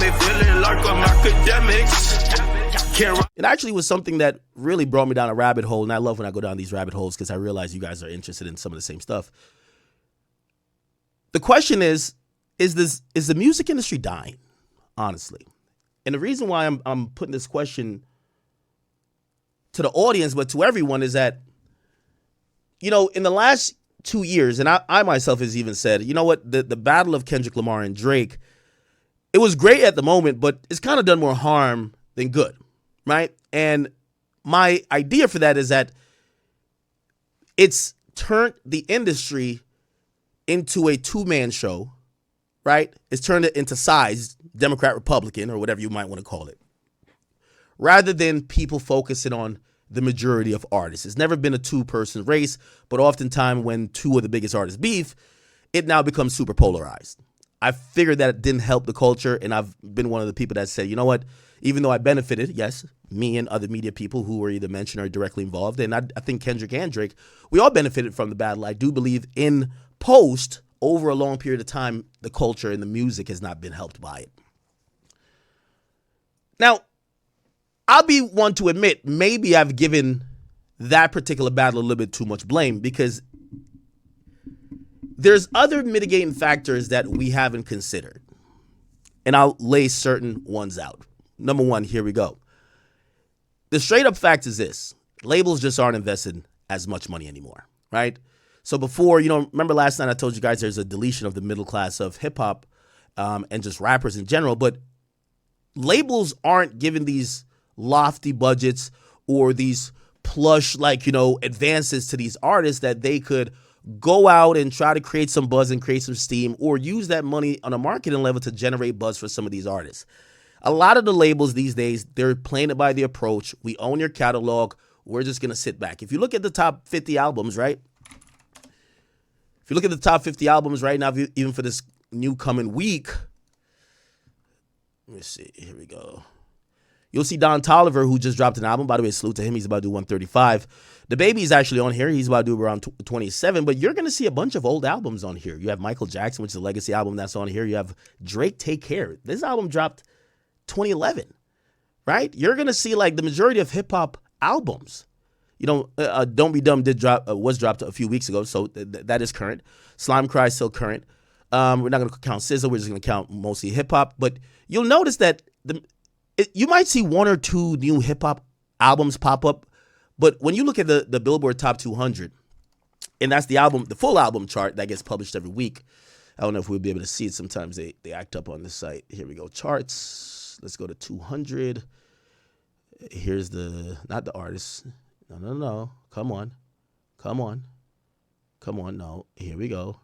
me feeling like I'm academics. It actually was something that really brought me down a rabbit hole, and I love when I go down these rabbit holes because I realize you guys are interested in some of the same stuff. The question is the music industry dying, honestly? And the reason why I'm putting this question to the audience, but to everyone, is that, you know, in the last 2 years, and I myself has even said, you know what, the battle of Kendrick Lamar and Drake, it was great at the moment, but it's kind of done more harm than good, right? And my idea for that is that it's turned the industry into a two-man show, right? It's turned it into sides, Democrat, Republican, or whatever you might want to call it, rather than people focusing on the majority of artists. It's never been a two-person race, but oftentimes when two of the biggest artists beef, it now becomes super polarized. I figured that it didn't help the culture, and I've been one of the people that said, you know what, even though I benefited, yes, me and other media people who were either mentioned or directly involved, and I think Kendrick and Drake, we all benefited from the battle. I do believe in post, over a long period of time, the culture and the music has not been helped by it. Now, I'll be one to admit, maybe I've given that particular battle a little bit too much blame, because there's other mitigating factors that we haven't considered. And I'll lay certain ones out. Number one, here we go. The straight up fact is this: labels just aren't investing as much money anymore, right? So before, you know, remember last night I told you guys there's a deletion of the middle class of hip hop and just rappers in general, but labels aren't giving these lofty budgets or these plush, like, you know, advances to these artists that they could go out and try to create some buzz and create some steam, or use that money on a marketing level to generate buzz for some of these artists. A lot of the labels these days, they're playing it by the approach: we own your catalog, we're just going to sit back. If you look at the top 50 albums, right? If you look at the top 50 albums right now, even for this new coming week, let me see, here we go. You'll see Don Toliver, who just dropped an album. By the way, salute to him. He's about to do 135. The Baby's actually on here. He's about to do around 27. But you're going to see a bunch of old albums on here. You have Michael Jackson, which is a legacy album that's on here. You have Drake, Take Care. This album dropped 2011, right? You're going to see like the majority of hip-hop albums. You know, Don't Be Dumb was dropped a few weeks ago, so that is current. Slime Cry is still current. We're not going to count SZA. We're just going to count mostly hip-hop. But you'll notice that you might see one or two new hip-hop albums pop up, but when you look at the Billboard Top 200, and that's the full album chart that gets published every week. I don't know if we'll be able to see it. Sometimes they act up on this site. Here we go. Charts. Let's go to 200. Here's not the artist. No. Come on. No. Here we go.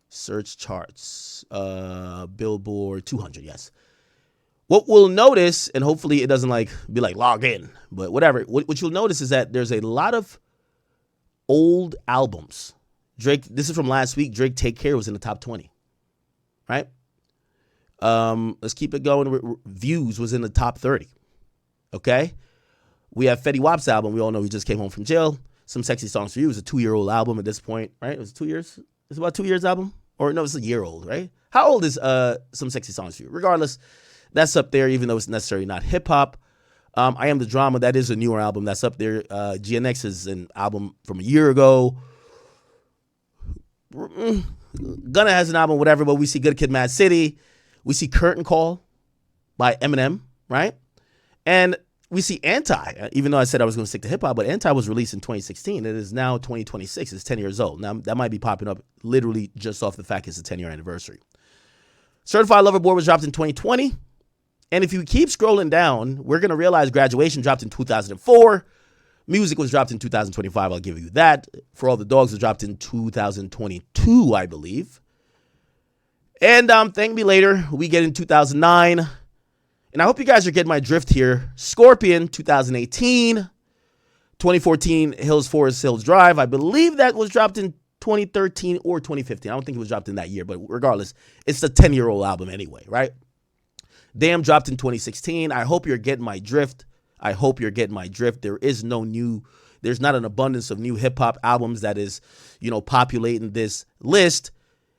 Search charts. Billboard 200. Yes. What we'll notice, and hopefully it doesn't be log in, but whatever. What you'll notice is that there's a lot of old albums. Drake, this is from last week. Drake, Take Care was in the top 20, right? Let's keep it going. Views was in the top 30, okay? We have Fetty Wap's album. We all know he just came home from jail. Some Sexy Songs for You is a 2-year-old album at this point, right? It was 2 years. It's about 2 years album, or no, it's a year old, right? How old is Some Sexy Songs for You? Regardless, that's up there, even though it's necessarily not hip hop. I Am the Drama. That is a newer album. That's up there. GNX is an album from a year ago. Gunna has an album, whatever, but we see Good Kid, Mad City. We see Curtain Call by Eminem, right? And we see Anti, even though I said I was going to stick to hip hop, but Anti was released in 2016. It is now 2026. It's 10 years old. Now, that might be popping up literally just off the fact it's a 10-year anniversary. Certified Lover Boy was dropped in 2020. And if you keep scrolling down, we're going to realize Graduation dropped in 2004. Music was dropped in 2025. I'll give you that. For All the Dogs was dropped in 2022, I believe. And Thank Me Later, we get in 2009. And I hope you guys are getting my drift here. Scorpion, 2018. 2014, Hills Forest Hills Drive. I believe that was dropped in 2013 or 2015. I don't think it was dropped in that year, but regardless, it's a 10-year-old album anyway, right? Damn dropped in 2016. I hope you're getting my drift. There's not an abundance of new hip-hop albums that is, populating this list.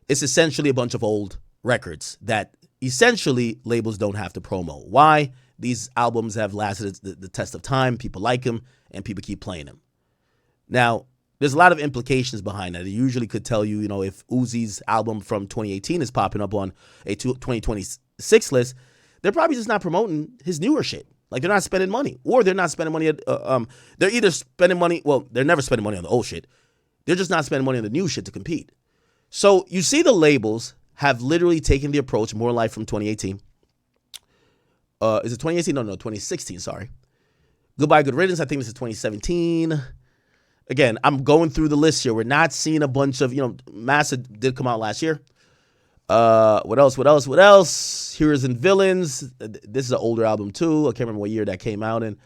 It's essentially a bunch of old records that essentially labels don't have to promo. Why? These albums have lasted the test of time. People like them, and people keep playing them. Now, there's a lot of implications behind that. It usually could tell you, if Uzi's album from 2018 is popping up on a 2026 list, they're probably just not promoting his newer shit. Like, they're not spending money, or they're not spending money at, they're either spending money, well, they're never spending money on the old shit. They're just not spending money on the new shit to compete. So you see the labels have literally taken the approach, More Life from 2018. Is it 2018? No, 2016, sorry. Goodbye, Good Riddance, I think this is 2017. Again, I'm going through the list here. We're not seeing a bunch of, Massa did come out last year. What else? Heroes and Villains. This is an older album too. I can't remember what year that came out in.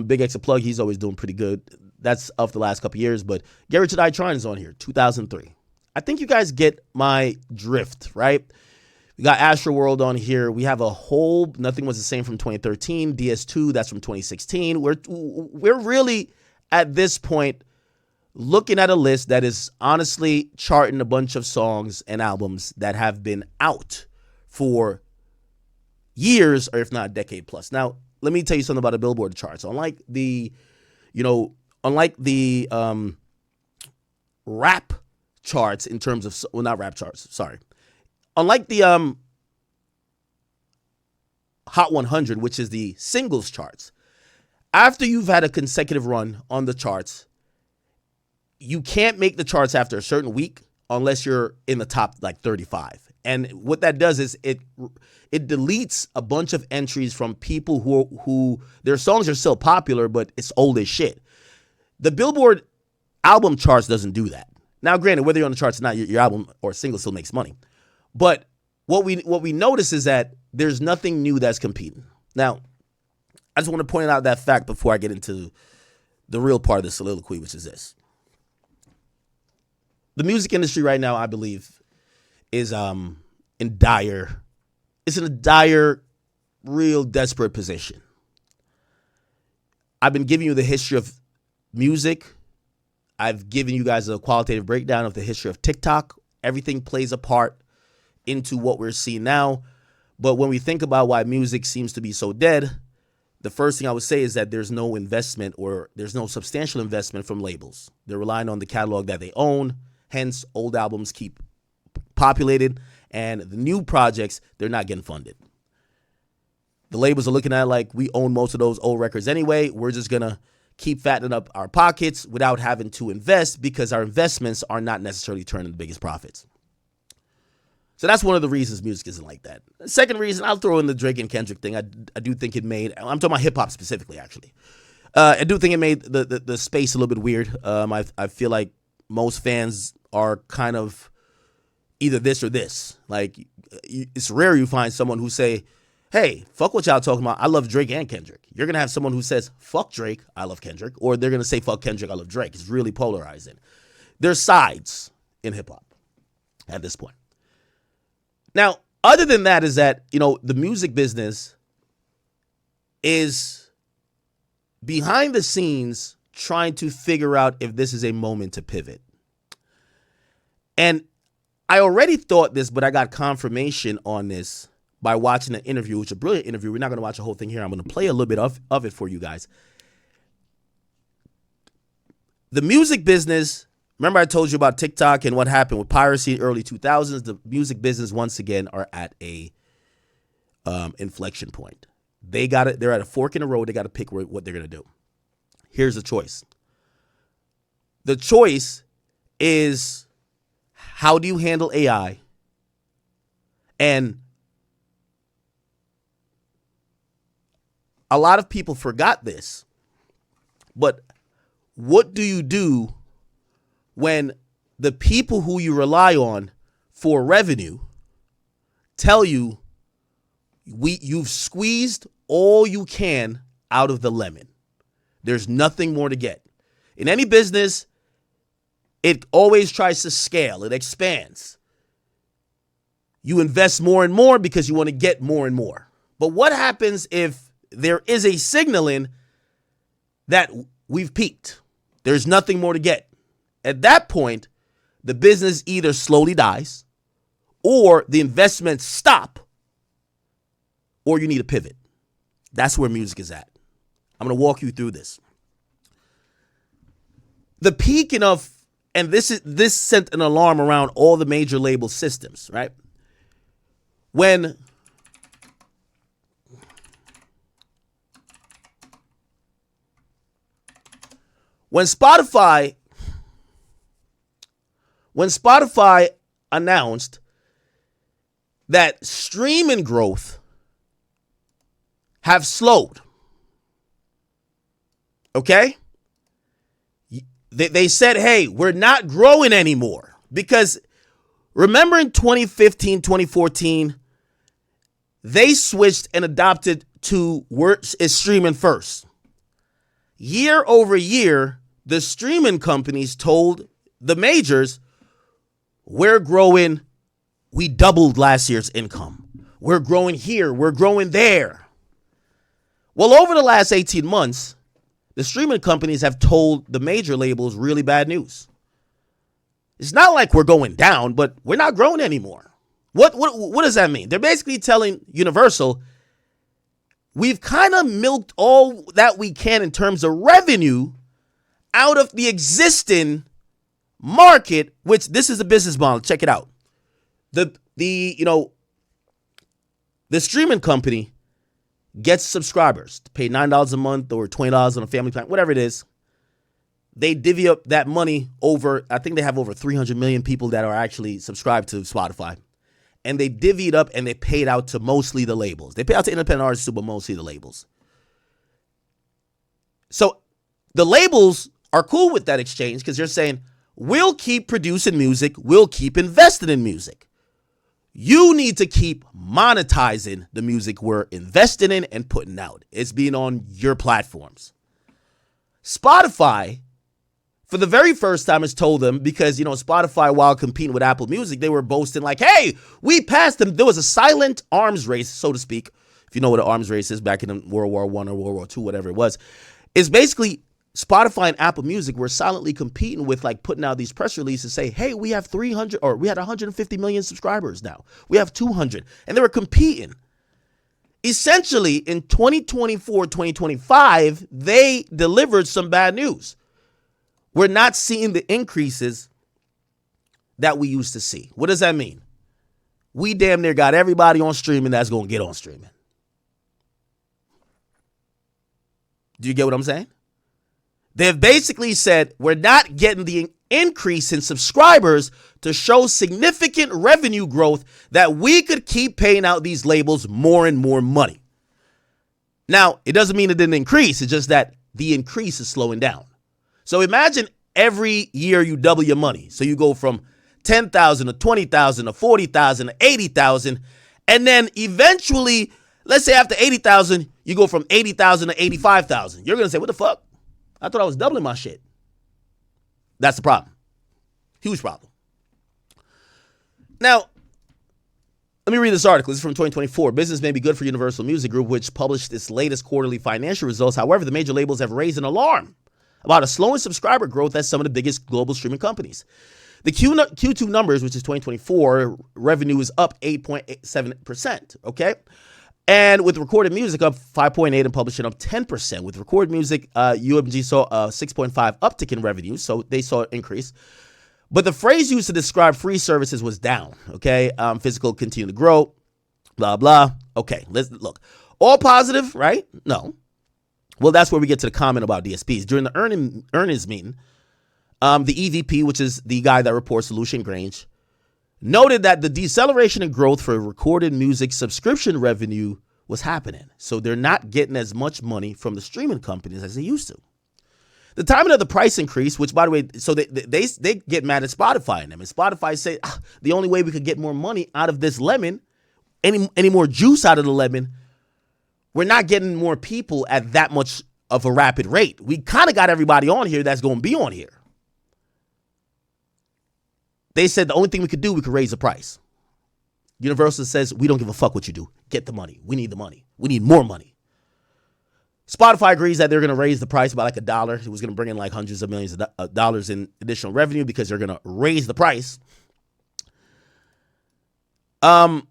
Big X a Plug, he's always doing pretty good. That's of the last couple years, but Get Rich or Die Trying is on here, 2003. I think you guys get my drift, right? We got Astro World on here. We have a whole Nothing Was the Same from 2013. DS2, that's from 2016. We're really at this point looking at a list that is honestly charting a bunch of songs and albums that have been out for years, or if not a decade plus. Now, let me tell you something about the Billboard charts. Unlike the rap charts in terms of, well, not rap charts, sorry. Unlike the Hot 100, which is the singles charts, after you've had a consecutive run on the charts, you can't make the charts after a certain week unless you're in the top like 35. And what that does is it deletes a bunch of entries from people who their songs are still popular, but it's old as shit. The Billboard album charts doesn't do that. Now, granted, whether you're on the charts or not, your album or single still makes money. But what we notice is that there's nothing new that's competing. Now, I just want to point out that fact before I get into the real part of the soliloquy, which is this. The music industry right now, I believe, is in a dire, real desperate position. I've been giving you the history of music. I've given you guys a qualitative breakdown of the history of TikTok. Everything plays a part into what we're seeing now. But when we think about why music seems to be so dead, the first thing I would say is that there's no investment, or there's no substantial investment from labels. They're relying on the catalog that they own. Hence, old albums keep populated, and the new projects, they're not getting funded. The labels are looking at it like, we own most of those old records anyway. We're just going to keep fattening up our pockets without having to invest, because our investments are not necessarily turning the biggest profits. So that's one of the reasons music isn't like that. The second reason, I'll throw in the Drake and Kendrick thing. I do think it made, I'm talking about hip hop specifically, actually. I do think it made the space a little bit weird. I feel like most fans are kind of either this or this. Like, it's rare you find someone who say, hey, fuck what y'all talking about, I love Drake and Kendrick. You're going to have someone who says, fuck Drake, I love Kendrick. Or they're going to say, fuck Kendrick, I love Drake. It's really polarizing. There's sides in hip-hop at this point. Now, other than that is that, the music business is behind the scenes trying to figure out if this is a moment to pivot. And I already thought this, but I got confirmation on this by watching an interview, which is a brilliant interview. We're not going to watch the whole thing here. I'm going to play a little bit of it for you guys. The music business, remember I told you about TikTok and what happened with piracy in the early 2000s? The music business, once again, are at a inflection point. They're at a fork in the road. They got to pick what they're going to do. Here's the choice. The choice is, how do you handle AI? And a lot of people forgot this, but what do you do when the people who you rely on for revenue tell you you've squeezed all you can out of the lemon? There's nothing more to get. In any business, it always tries to scale. It expands. You invest more and more because you want to get more and more. But what happens if there is a signaling that we've peaked? There's nothing more to get. At that point, the business either slowly dies, or the investments stop, or you need a pivot. That's where music is at. I'm going to walk you through this. The peaking of, and this sent an alarm around all the major label systems, right? When Spotify announced that streaming growth have slowed, okay? They said, hey, we're not growing anymore. Because remember in 2015, 2014, they switched and adopted to is streaming first. Year over year, the streaming companies told the majors, we're growing. We doubled last year's income. We're growing here. We're growing there. Well, over the last 18 months, the streaming companies have told the major labels really bad news. It's not like we're going down, but we're not growing anymore. What does that mean? They're basically telling Universal, we've kind of milked all that we can in terms of revenue out of the market, which this is a business model. Check it out. The streaming company gets subscribers to pay $9 a month or $20 on a family plan, whatever it is. They divvy up that money over, I think they have over 300 million people that are actually subscribed to Spotify. And they divvy it up and they pay it out to mostly the labels. They pay out to independent artists too, but mostly the labels. So the labels are cool with that exchange because they're saying, we'll keep producing music. We'll keep investing in music. You need to keep monetizing the music we're investing in and putting out. It's being on your platforms. Spotify, for the very first time, has told them, because, Spotify, while competing with Apple Music, they were boasting like, hey, we passed them. There was a silent arms race, so to speak. If you know what an arms race is back in World War I or World War II, whatever it was. It's basically Spotify and Apple Music were silently competing with, like, putting out these press releases, say, hey, we have 300, or we had 150 million subscribers now. We have 200. And they were competing. Essentially, in 2024, 2025, they delivered some bad news. We're not seeing the increases that we used to see. What does that mean? We damn near got everybody on streaming that's going to get on streaming. Do you get what I'm saying? They've basically said we're not getting the increase in subscribers to show significant revenue growth that we could keep paying out these labels more and more money. Now, it doesn't mean it didn't increase. It's just that the increase is slowing down. So imagine every year you double your money. So you go from 10,000 to 20,000 to 40,000 to 80,000. And then eventually, let's say after 80,000, you go from 80,000 to 85,000. You're going to say, what the fuck? I thought I was doubling my shit. That's the problem. Huge problem. Now, let me read this article. This is from 2024. Business may be good for Universal Music Group, which published its latest quarterly financial results. However, the major labels have raised an alarm about a slowing subscriber growth at some of the biggest global streaming companies. The Q2 numbers, which is 2024, revenue is up 8.7%, okay? And with recorded music up 5.8 and publishing up 10%. With recorded music, UMG saw a 6.5 uptick in revenue, so they saw an increase. But the phrase used to describe free services was down, okay? Physical continued to grow, blah, blah. Okay, let's look. All positive, right? No. Well, that's where we get to the comment about DSPs. During the earnings meeting, the EVP, which is the guy that reports to Lucian Grange, noted that the deceleration in growth for recorded music subscription revenue was happening. So they're not getting as much money from the streaming companies as they used to. The timing of the price increase, which, by the way, so they get mad at Spotify and them. And Spotify say, the only way we could get more money out of this lemon, any more juice out of the lemon, we're not getting more people at that much of a rapid rate. We kind of got everybody on here that's going to be on here. They said the only thing we could do, we could raise the price. Universal says, we don't give a fuck what you do. Get the money. We need the money. We need more money. Spotify agrees that they're going to raise the price by like $1. It was going to bring in like hundreds of millions of dollars in additional revenue because they're going to raise the price. But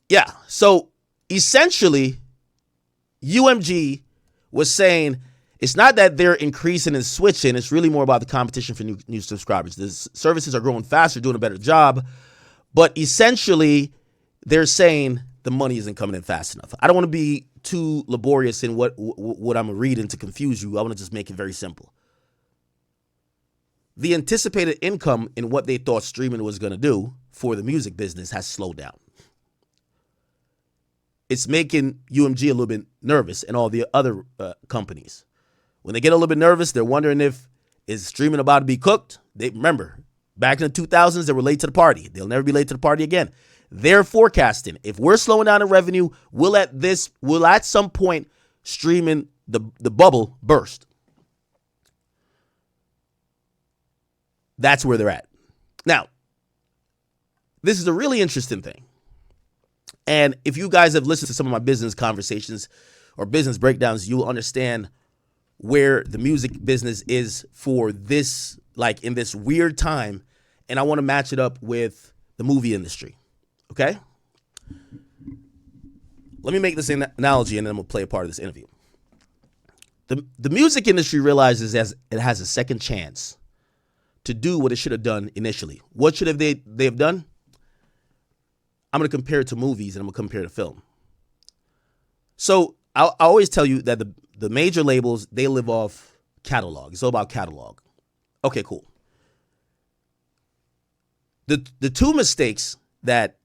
Yeah. So essentially, UMG was saying it's not that they're increasing and switching. It's really more about the competition for new subscribers. The services are growing faster, doing a better job. But essentially, they're saying the money isn't coming in fast enough. I don't want to be too laborious in what I'm reading to confuse you. I want to just make it very simple. The anticipated income in what they thought streaming was going to do for the music business has slowed down. It's making UMG a little bit nervous and all the other companies. When they get a little bit nervous, they're wondering if is streaming about to be cooked. They remember, back in the 2000s, they were late to the party. They'll never be late to the party again. They're forecasting, if we're slowing down in revenue, will at some point streaming the bubble burst. That's where they're at. Now, this is a really interesting thing. And if you guys have listened to some of my business conversations or business breakdowns, you'll understand where the music business is for this, like in this weird time. And I want to match it up with the movie industry. Okay? Let me make this analogy and then I'm going to play a part of this interview. The music industry realizes it has a second chance to do what it should have done initially. What should they have done? I'm going to compare it to movies and I'm going to compare it to film. So I always tell you that the major labels, they live off catalog. It's all about catalog. Okay, cool. The two mistakes that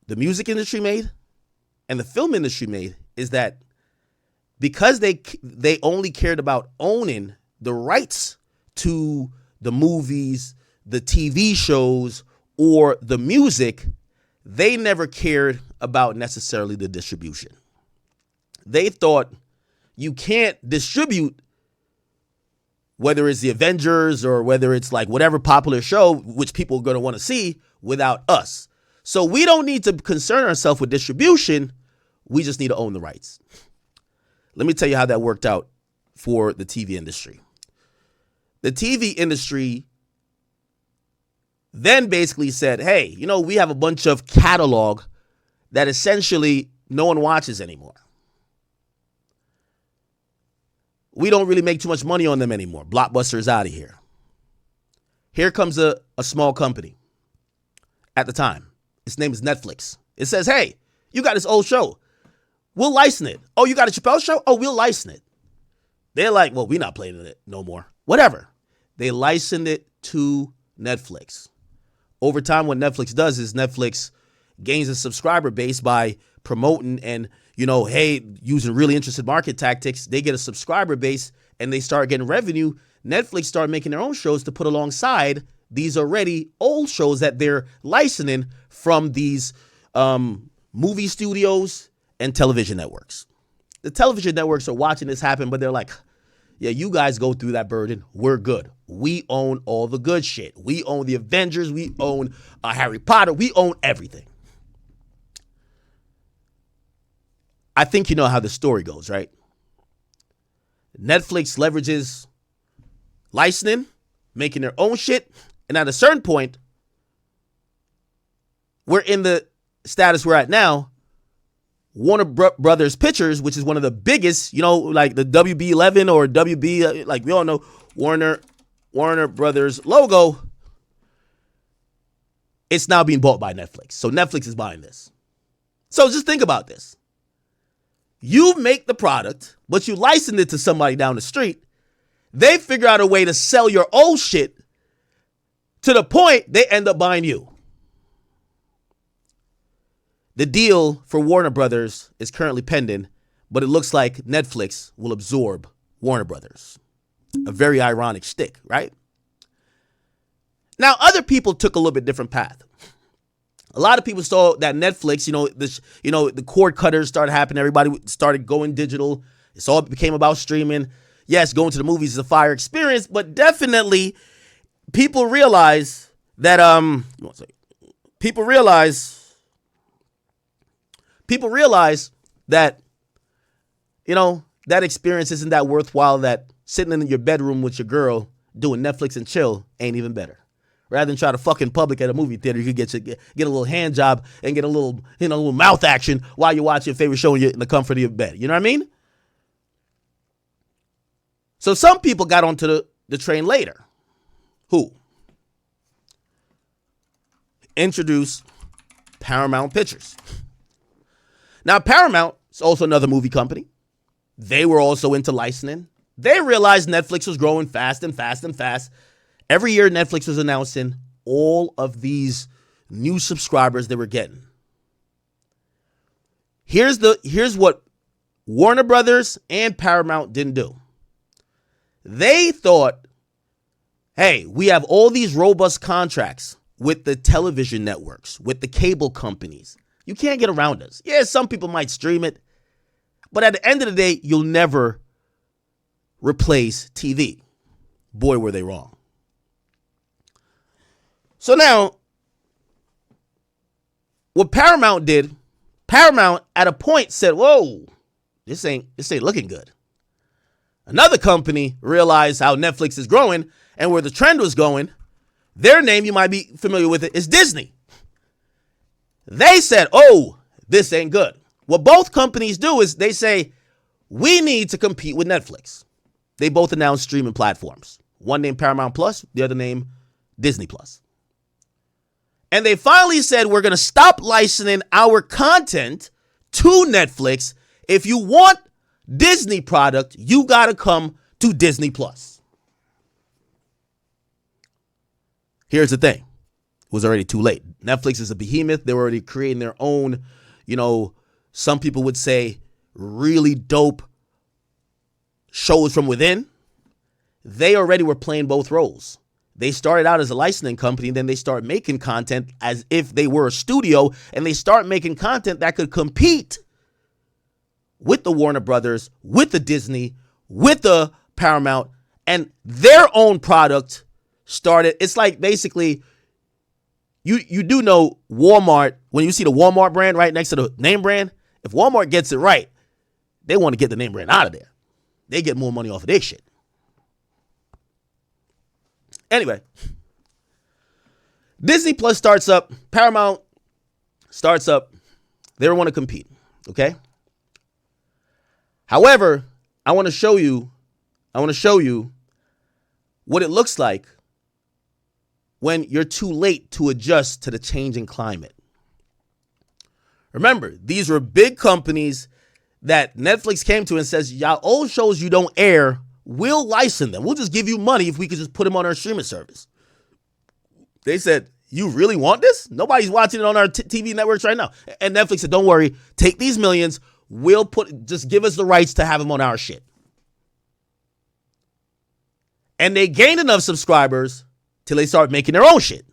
the music industry made and the film industry made is that because they only cared about owning the rights to the movies, the TV shows, or the music, they never cared about necessarily the distribution. They thought you can't distribute, whether it's the Avengers or whether it's like whatever popular show, which people are going to want to see, without us. So we don't need to concern ourselves with distribution. We just need to own the rights. Let me tell you how that worked out for the TV industry. The TV industry then basically said, hey, we have a bunch of catalog that essentially no one watches anymore. We don't really make too much money on them anymore. Blockbuster's out of here. Here comes a small company at the time. Its name is Netflix. It says, hey, you got this old show. We'll license it. Oh, you got a Chappelle show? Oh, we'll license it. They're like, well, we're not playing it no more. Whatever. They licensed it to Netflix. Over time, what Netflix does is Netflix gains a subscriber base by promoting and, using really interesting market tactics. They get a subscriber base and they start getting revenue. Netflix started making their own shows to put alongside these already old shows that they're licensing from these movie studios and television networks. The television networks are watching this happen, but they're like, yeah, you guys go through that burden. We're good. We own all the good shit. We own the Avengers. We own Harry Potter. We own everything. I think you know how the story goes, right? Netflix leverages licensing, making their own shit. And at a certain point, we're in the status we're at now. Warner Brothers Pictures, which is one of the biggest, like the WB11 or WB, like we all know, Warner Brothers logo, it's now being bought by Netflix. So Netflix is buying this. So just think about this. You make the product, but you license it to somebody down the street. They figure out a way to sell your old shit to the point they end up buying you. The deal for Warner Brothers is currently pending, but it looks like Netflix will absorb Warner Brothers. A very ironic shtick, right? Now, other people took a little bit different path. A lot of people saw that Netflix, the cord cutters started happening. Everybody started going digital. It's all became about streaming. Yes, going to the movies is a fire experience, but definitely people realize that people realize that that experience isn't that worthwhile, that sitting in your bedroom with your girl doing Netflix and chill ain't even better, Rather than try to fuck in public at a movie theater, you could get a little hand job and get a little mouth action while you watch your favorite show in the comfort of your bed. You know what I mean? So some people got onto the train later. Who? Introduced Paramount Pictures. Now, Paramount is also another movie company. They were also into licensing. They realized Netflix was growing fast and fast and fast. Every year, Netflix was announcing all of these new subscribers they were getting. Here's what Warner Brothers and Paramount didn't do. They thought, hey, we have all these robust contracts with the television networks, with the cable companies. You can't get around us. Yeah, some people might stream it, but at the end of the day, you'll never replace TV. Boy, were they wrong. So now, what Paramount did, Paramount at a point said, whoa, this ain't looking good. Another company realized how Netflix is growing and where the trend was going. Their name, you might be familiar with it, is Disney. They said, oh, this ain't good. What both companies do is they say, we need to compete with Netflix. They both announced streaming platforms. One named Paramount Plus, the other named Disney Plus. And they finally said, we're going to stop licensing our content to Netflix. If you want Disney product, you got to come to Disney Plus. Here's the thing. It was already too late. Netflix is a behemoth. They were already creating their own, some people would say really dope shows from within. They already were playing both roles. They started out as a licensing company, then they start making content as if they were a studio, and they start making content that could compete with the Warner Brothers, with the Disney, with the Paramount, and their own product started. It's like basically, you do know Walmart, when you see the Walmart brand right next to the name brand, if Walmart gets it right, they want to get the name brand out of there. They get more money off of their shit. Anyway, Disney Plus starts up, Paramount starts up. They don't want to compete, okay? However, I want to show you what it looks like when you're too late to adjust to the changing climate. Remember, these were big companies that Netflix came to and says, y'all old shows you don't air, we'll license them. We'll just give you money if we could just put them on our streaming service. They said, you really want this? Nobody's watching it on our TV networks right now. And Netflix said, don't worry, take these millions. Just give us the rights to have them on our shit. And they gained enough subscribers till they start making their own shit.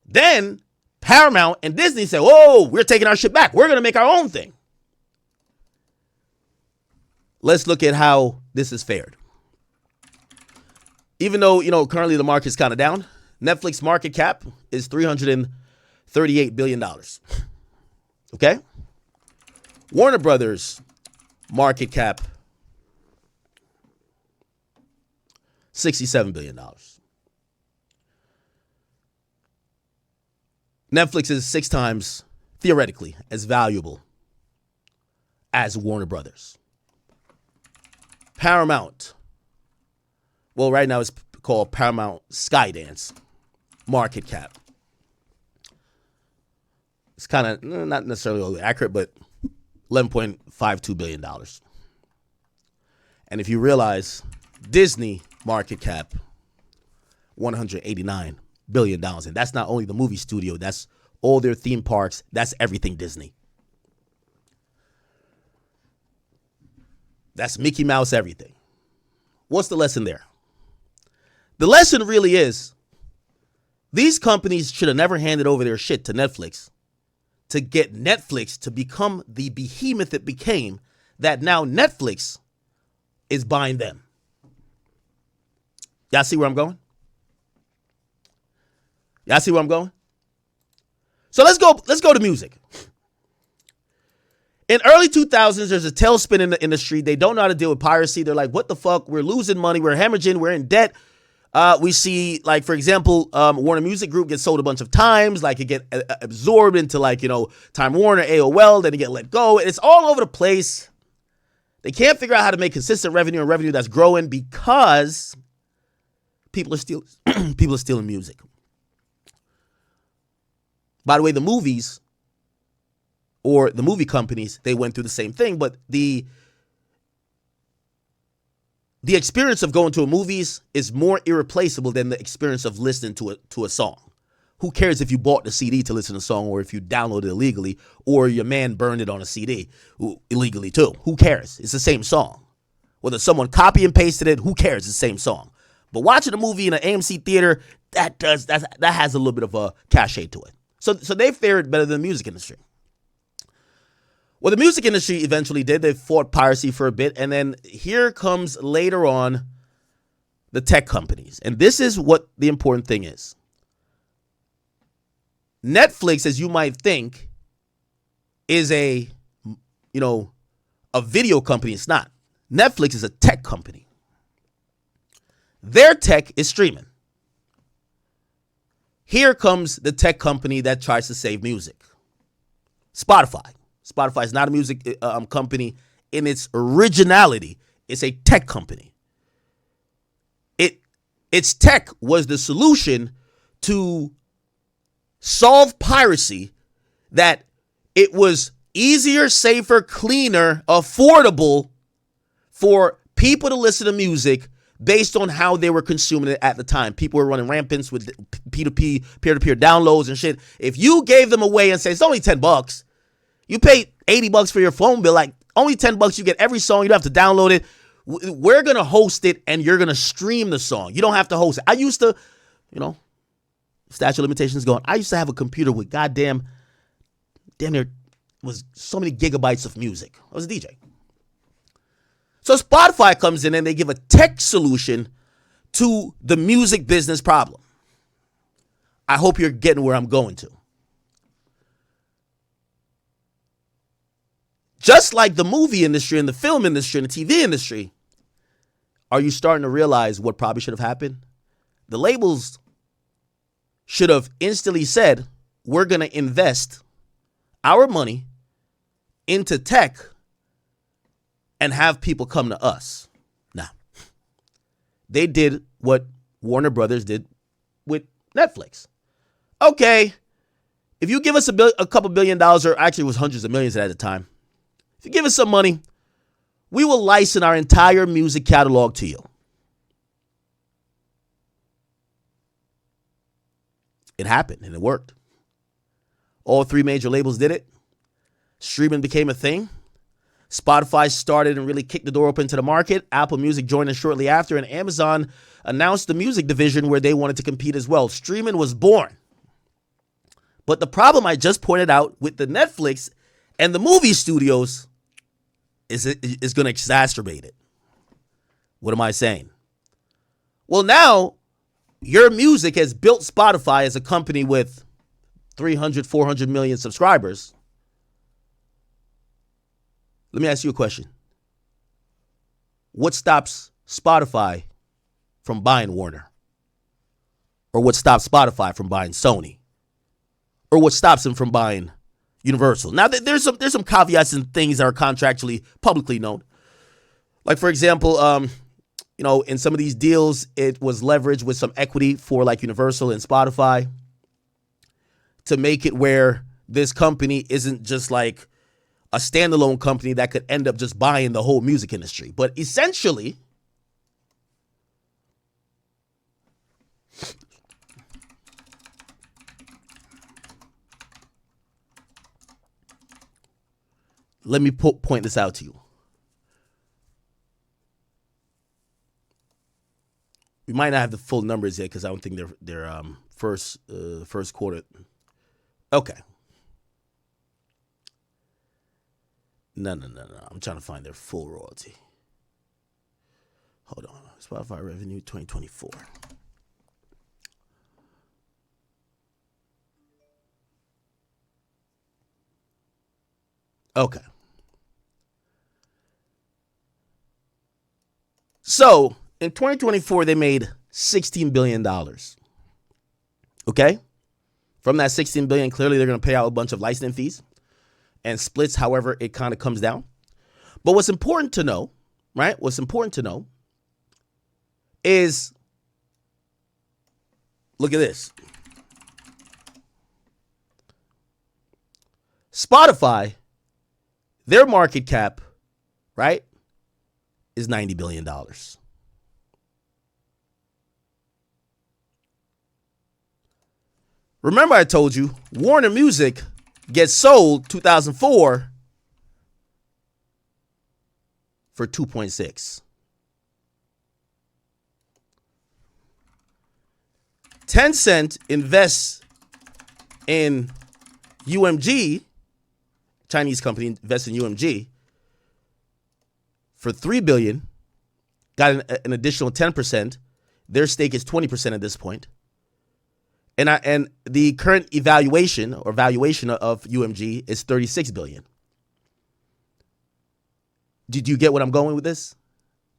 Then Paramount and Disney said, whoa, we're taking our shit back. We're going to make our own thing. Let's look at how this has fared. Even though, currently the market's kind of down, Netflix market cap is $338 billion. Okay? Warner Brothers market cap, $67 billion. Netflix is 6 times, theoretically, as valuable as Warner Brothers. Paramount, well, right now it's called Paramount Skydance, market cap. It's kind of not necessarily accurate, but $11.52 billion. And if you realize Disney market cap, $189 billion. And that's not only the movie studio, that's all their theme parks, that's everything Disney. That's Mickey Mouse, everything. What's the lesson there? The lesson really is these companies should have never handed over their shit to Netflix to get Netflix to become the behemoth it became, that now Netflix is buying them. Y'all see where I'm going? Y'all see where I'm going? So let's go to music. In early 2000s, there's a tailspin in the industry. They don't know how to deal with piracy. They're like, what the fuck? We're losing money. We're hemorrhaging. We're in debt. We see, like, for example, Warner Music Group gets sold a bunch of times. Like, it get absorbed into, like, Time Warner, AOL, then it get let go. And it's all over the place. They can't figure out how to make consistent revenue and revenue that's growing because people are stealing music. By the way, the movies or the movie companies, they went through the same thing, but the experience of going to a movies is more irreplaceable than the experience of listening to a song. Who cares if you bought the CD to listen to a song or if you downloaded it illegally or your man burned it on a CD illegally too? Who cares? It's the same song. Whether someone copy and pasted it, who cares? It's the same song. But watching a movie in an AMC theater, that has a little bit of a cachet to it. So they fared better than the music industry. Well, the music industry eventually did. They fought piracy for a bit. And then here comes later on the tech companies. And this is what the important thing is. Netflix, as you might think, is a video company. It's not. Netflix is a tech company. Their tech is streaming. Here comes the tech company that tries to save music. Spotify. Spotify is not a music company in its originality. It's a tech company. Its tech was the solution to solve piracy, that it was easier, safer, cleaner, affordable for people to listen to music based on how they were consuming it at the time. People were running rampant with P2P, peer-to-peer downloads and shit. If you gave them away and say, it's only $10, you pay $80 for your phone bill, like only $10, you get every song, you don't have to download it. We're going to host it and you're going to stream the song. You don't have to host it. I used to, statute of limitations going. I used to have a computer with damn near was so many gigabytes of music. I was a DJ. So Spotify comes in and they give a tech solution to the music business problem. I hope you're getting where I'm going to. Just like the movie industry and the film industry and the TV industry, are you starting to realize what probably should have happened? The labels should have instantly said, we're going to invest our money into tech and have people come to us. Now, they did what Warner Brothers did with Netflix. Okay, if you give us a couple $1 billion, or actually it was hundreds of millions at the time, if you give us some money, we will license our entire music catalog to you. It happened and it worked. All three major labels did it. Streaming became a thing. Spotify started and really kicked the door open to the market. Apple Music joined in shortly after, and Amazon announced the music division where they wanted to compete as well. Streaming was born. But the problem I just pointed out with the Netflix and the movie studios is going to exacerbate it. What am I saying? Well, now your music has built Spotify as a company with 300, 400 million subscribers. Let me ask you a question. What stops Spotify from buying Warner? Or what stops Spotify from buying Sony? Or what stops them from buying Universal? Now, there's some caveats and things that are contractually publicly known. Like, for example, in some of these deals, it was leveraged with some equity for like Universal and Spotify to make it where this company isn't just like a standalone company that could end up just buying the whole music industry. But essentially, let me point this out to you. We might not have the full numbers yet because I don't think they're first quarter. Okay. No. I'm trying to find their full royalty. Hold on. Spotify revenue 2024. Okay. So in 2024, they made $16 billion. Okay? From that $16 billion, clearly they're going to pay out a bunch of licensing fees and splits, however it kind of comes down. But what's important to know, right? What's important to know is, look at this. Spotify, their market cap, right, is $90 billion. Remember I told you, Warner Music gets sold 2004 for 2.6. Tencent invests in UMG, Chinese company invests in UMG for $3 billion, got an additional 10%. Their stake is 20% at this point. And the current valuation of UMG is $36 billion. Did you get what I'm going with this?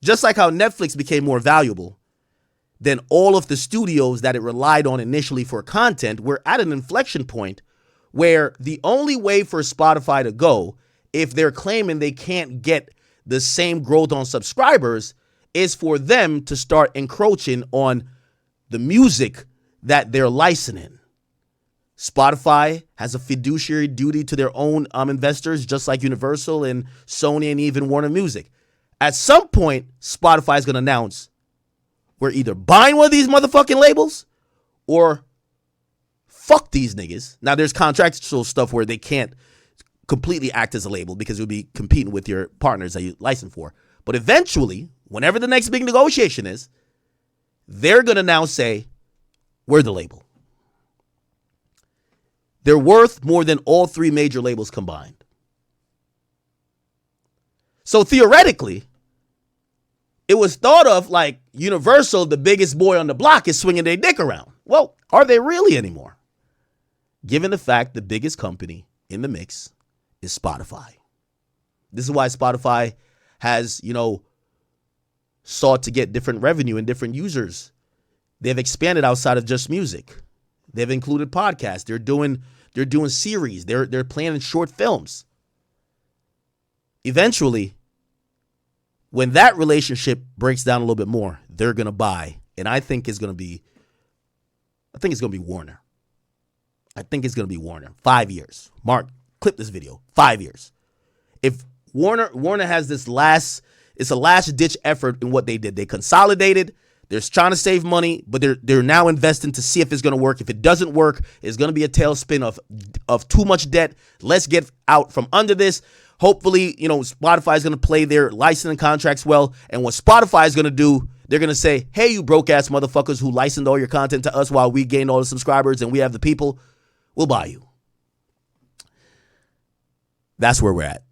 Just like how Netflix became more valuable than all of the studios that it relied on initially for content, we're at an inflection point where the only way for Spotify to go, if they're claiming they can't get the same growth on subscribers, is for them to start encroaching on the music that they're licensing. Spotify has a fiduciary duty to their own investors, just like Universal and Sony and even Warner Music. At some point, Spotify is going to announce, we're either buying one of these motherfucking labels or fuck these niggas. Now, there's contractual stuff where they can't completely act as a label because it would be competing with your partners that you license for. But eventually, whenever the next big negotiation is, they're going to now say, we're the label. They're worth more than all three major labels combined. So theoretically, it was thought of like Universal, the biggest boy on the block, is swinging their dick around. Well, are they really anymore? Given the fact the biggest company in the mix is Spotify. This is why Spotify has, sought to get different revenue and different users. They've expanded outside of just music. They've included podcasts. They're doing series. They're planning short films. Eventually, when that relationship breaks down a little bit more, they're gonna buy, and I think it's gonna be Warner. I think it's gonna be Warner. 5 years. Mark, clip this video. 5 years. If Warner has it's a last ditch effort in what they did. They consolidated. They're trying to save money, but they're now investing to see if it's going to work. If it doesn't work, it's going to be a tailspin of too much debt. Let's get out from under this. Hopefully, Spotify is going to play their licensing contracts well. And what Spotify is going to do, they're going to say, hey, you broke-ass motherfuckers who licensed all your content to us while we gained all the subscribers and we have the people, we'll buy you. That's where we're at.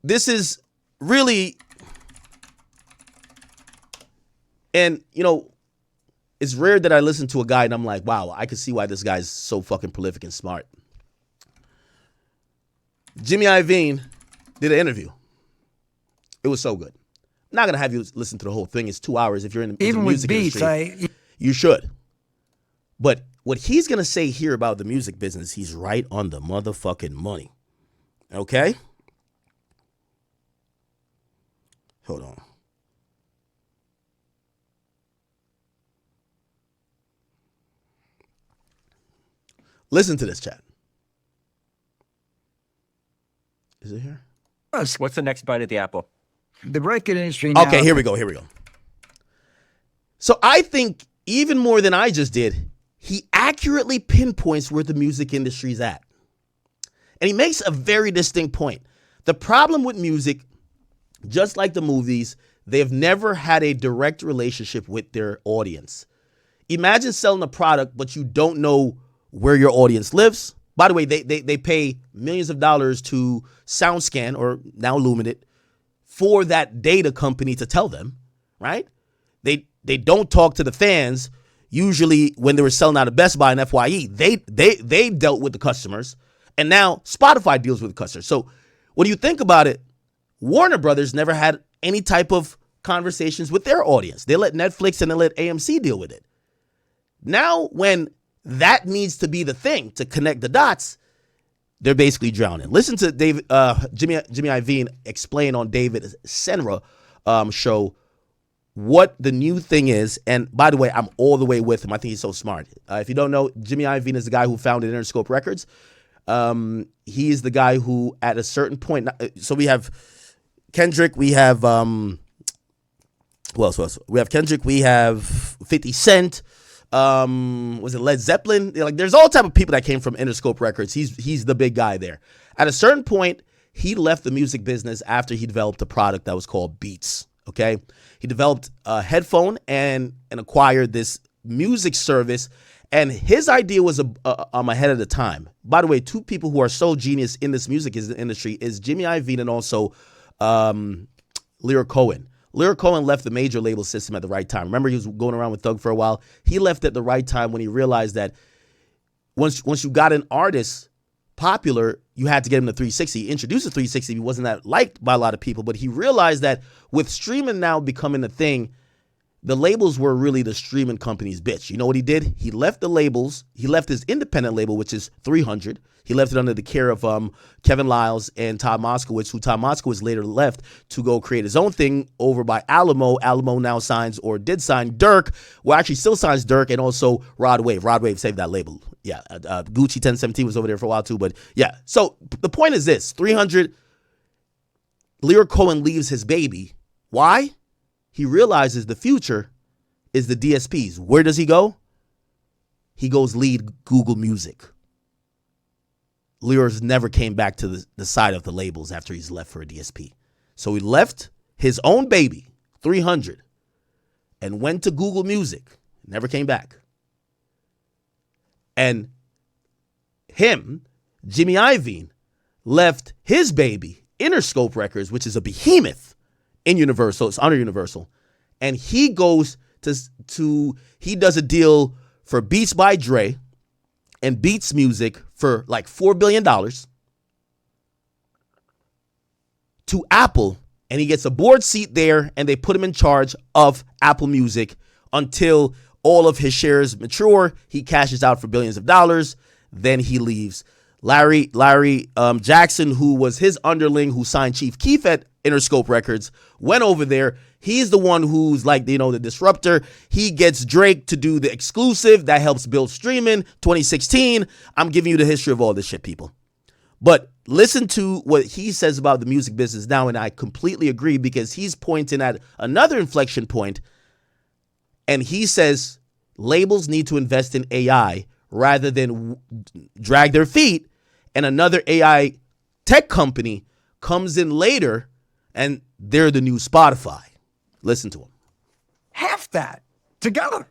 This is really... And, it's rare that I listen to a guy and I'm like, wow, I can see why this guy's so fucking prolific and smart. Jimmy Iovine did an interview. It was so good. I'm not going to have you listen to the whole thing. It's 2 hours. If you're in the music industry, you should. But what he's going to say here about the music business, he's right on the motherfucking money. Okay? Hold on. Listen to this, chat. Is it here? What's the next bite of the apple? The record industry now. Okay, here we go. So I think even more than I just did, he accurately pinpoints where the music industry's at. And he makes a very distinct point. The problem with music, just like the movies, they've never had a direct relationship with their audience. Imagine selling a product, but you don't know where your audience lives. By the way, they pay millions of dollars to SoundScan, or now Luminate, for that data company to tell them, right? They don't talk to the fans. Usually when they were selling out of Best Buy and FYE, they dealt with the customers, and now Spotify deals with the customers. So when you think about it, Warner Brothers never had any type of conversations with their audience. They let Netflix and they let AMC deal with it. Now, when that needs to be the thing to connect the dots, they're basically drowning. Listen to Jimmy Iovine explain on David Senra show what the new thing is. And by the way, I'm all the way with him. I think he's so smart. If you don't know, Jimmy Iovine is the guy who founded Interscope Records. He is the guy who, at a certain point, so we have Kendrick, we have who else? We have Kendrick, we have 50 Cent. Was it Led Zeppelin? Like, there's all type of people that came from Interscope Records. He's the big guy there. At a certain point, he left the music business after he developed a product that was called Beats. Okay, he developed a headphone and acquired this music service. And his idea was ahead of the time. By the way, two people who are so genius in this music industry is Jimmy Iovine and also Lyric Cohen. Lyric Cohen left the major label system at the right time. Remember, he was going around with Thug for a while. He left at the right time when he realized that once you got an artist popular, you had to get him to 360. He introduced the 360. He wasn't that liked by a lot of people, but he realized that with streaming now becoming a thing, the labels were really the streaming company's bitch. You know what he did? He left the labels. He left his independent label, which is 300. He left it under the care of Kevin Lyles and Todd Moskowitz, who Todd Moskowitz later left to go create his own thing over by Alamo. Alamo now signs, or did sign, Dirk. Well, actually still signs Dirk, and also Rod Wave. Rod Wave saved that label. Yeah, Gucci 1017 was over there for a while too. But yeah, so the point is this. 300, Lyric Cohen leaves his baby. Why? He realizes the future is the DSPs. Where does he go? He goes lead Google Music. Lyric never came back to the side of the labels after he's left for a DSP. So he left his own baby, 300, and went to Google Music. Never came back. And him, Jimmy Iovine, left his baby, Interscope Records, which is a behemoth in Universal. It's under Universal. And he goes he does a deal for Beats by Dre and Beats Music for like $4 billion to Apple. And he gets a board seat there, and they put him in charge of Apple Music until all of his shares mature. He cashes out for billions of dollars. Then he leaves. Larry Jackson, who was his underling, who signed Chief Keef at Interscope Records, went over there. He's the one who's like, the disruptor. He gets Drake to do the exclusive that helps build streaming. 2016. I'm giving you the history of all this shit, people. But listen to what he says about the music business now, and I completely agree, because he's pointing at another inflection point, and he says labels need to invest in AI rather than drag their feet, and another AI tech company comes in later, and they're the new Spotify. Listen to him. Half that together.